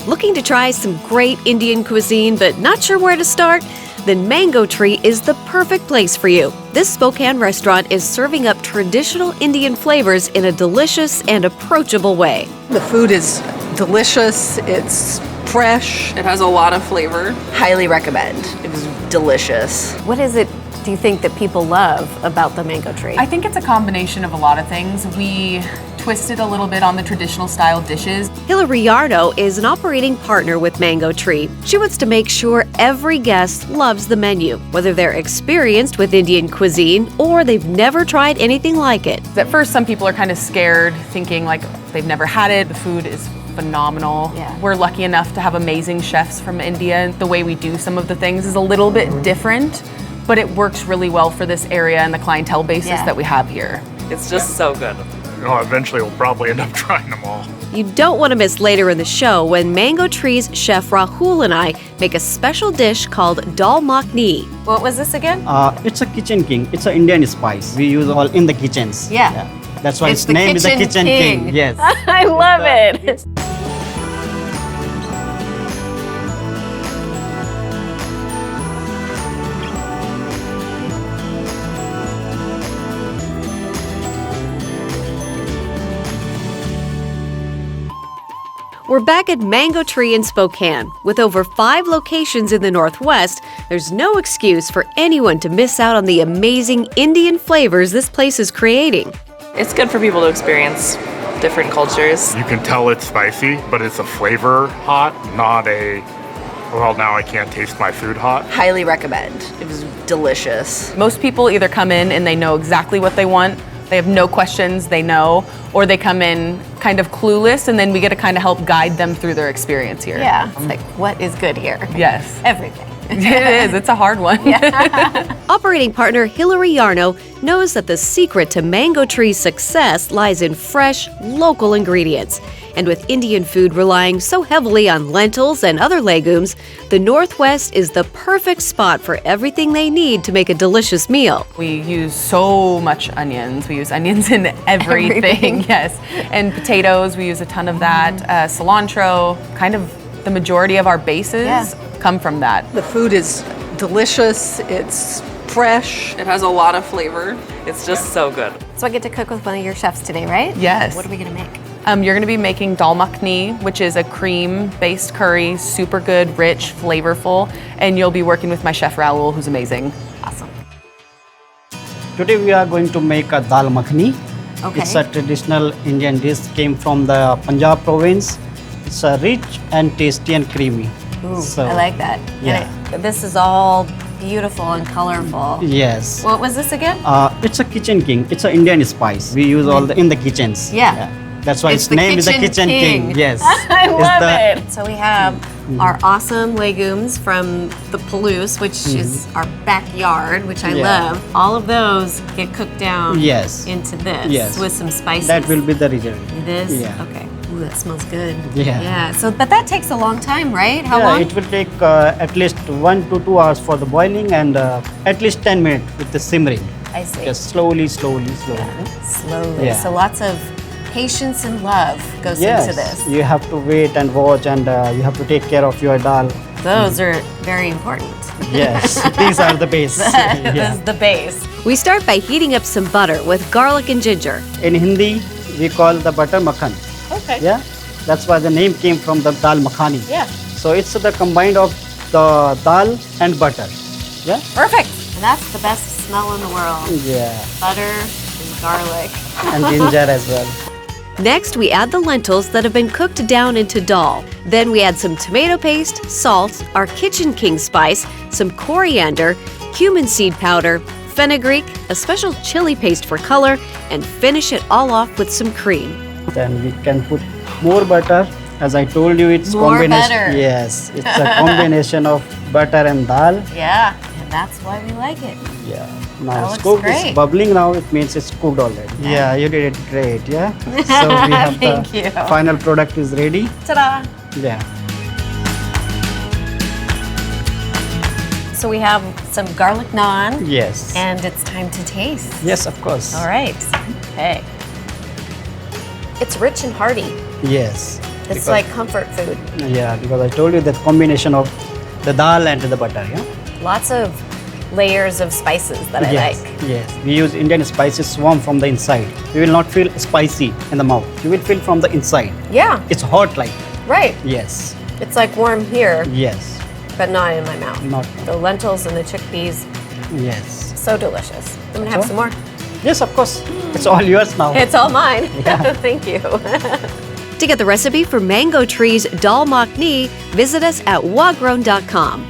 Looking to try some great Indian cuisine but not sure where to start? Then Mango Tree is the perfect place for you. This Spokane restaurant is serving up traditional Indian flavors in a delicious and approachable way. The food is delicious, it's fresh. It has a lot of flavor. Highly recommend. It was delicious. What is it do you think that people love about the Mango Tree? I think it's a combination of a lot of things. We twisted a little bit on the traditional style dishes. Hillary Yarno is an operating partner with Mango Tree. She wants to make sure every guest loves the menu, whether they're experienced with Indian cuisine or they've never tried anything like it. At first, some people are kind of scared, thinking like they've never had it. The food is phenomenal. Yeah. We're lucky enough to have amazing chefs from India. The way we do some of the things is a little bit different, but it works really well for this area and the clientele basis that we have here. It's just so good. Eventually we'll probably end up trying them all. You don't want to miss later in the show when Mango Tree's chef Rahul and I make a special dish called dal makhni. What was this again? It's a kitchen king. It's an Indian spice. We use all in the kitchens. Yeah. That's why It's its the name is the kitchen kitchen king. king. Yes. I love it. We're back at Mango Tree in Spokane. With over 5 locations in the Northwest, there's no excuse for anyone to miss out on the amazing Indian flavors this place is creating. It's good for people to experience different cultures. You can tell it's spicy, but it's a flavor hot, not a, well, now I can't taste my food hot. Highly recommend. It was delicious. Most people either come in and they know exactly what they want, they have no questions, they know, or they come in kind of clueless and then we get to kind of help guide them through their experience here. Yeah, it's like, what is good here? Yes. Everything. It is, it's a hard one. Operating partner Hillary Yarno knows that the secret to Mango Tree's success lies in fresh, local ingredients. And with Indian food relying so heavily on lentils and other legumes, the Northwest is the perfect spot for everything they need to make a delicious meal. We use so much onions. We use onions in everything. Yes. And potatoes, we use a ton of that. Cilantro, kind of the majority of our bases come from that. The food is delicious, it's fresh. It has a lot of flavor. It's just so good. So I get to cook with one of your chefs today, right? Yes. What are we gonna make? You're gonna be making dal makhni, which is a cream-based curry, super good, rich, flavorful, and you'll be working with my chef Rahul, who's amazing. Awesome. Today we are going to make a dal makhni. Okay. It's a traditional Indian dish, came from the Punjab province. It's rich and tasty and creamy. Ooh, So, I like that. yeah. And this is all beautiful and colorful. Yes. What was this again? It's a kitchen king. It's an Indian spice. We use all in the kitchens. Yeah. That's why It's its the name is the kitchen kitchen king. king. Yes. I It's love the- it. So we have our awesome legumes from the Palouse, which is our backyard, which I Yeah. love. All of those get cooked down Yes. into this Yes. with some spices. That will be the result. It is? Yeah. Okay. Ooh, that smells good. Yeah. Yeah. So, but that takes a long time, right? How Yeah, long? it will take at least 1 to 2 hours for the boiling and at least 10 minutes with the simmering. I see. Just slowly, slowly, slowly. Slowly. Yeah. So lots of patience and love goes Yes, into this. you have to wait and watch and you have to take care of your dal. Those are very important. Yes, these are the base. This Yeah. is the base. We start by heating up some butter with garlic and ginger. In Hindi, we call the butter makhan. Okay. Yeah, that's why the name came from the dal makhani. Yeah. So it's the combined of the dal and butter. Yeah. Perfect. And that's the best smell in the world. Yeah, Butter and garlic. and ginger as well. Next, we add the lentils that have been cooked down into dal. Then we add some tomato paste, salt, our kitchen king spice, some coriander, cumin seed powder, fenugreek, a special chili paste for color, and finish it all off with some cream. Then we can put more butter. As I told you, it's More combination. butter. Yes, it's a combination of butter and dal. Yeah, and that's why we like it. Yeah. That Now looks it's cooked. great. It's bubbling now. It means it's cooked already. Yeah, you did it great. Yeah. So we have Thank the you. final product is ready. Ta-da! Yeah. So we have some garlic naan, Yes. and it's time to taste. Yes, of course. All right. Okay. It's rich and hearty. Yes. It's like comfort food. Yeah, because I told you that combination of the dal and the butter, yeah? Lots of layers of spices that I Yes, like. yes. We use Indian spices swarm from the inside. You will not feel spicy in the mouth. You will feel from the inside. Yeah, It's hot like, right. yes, It's like warm here, yes, but not in my mouth. not, The lentils and the chickpeas, yes. so delicious. I'm gonna have So? some more. Yes, of course. It's all yours now. It's all mine. Yeah. Thank you. To get the recipe for Mango Tree's dal makhni, visit us at wagrown.com.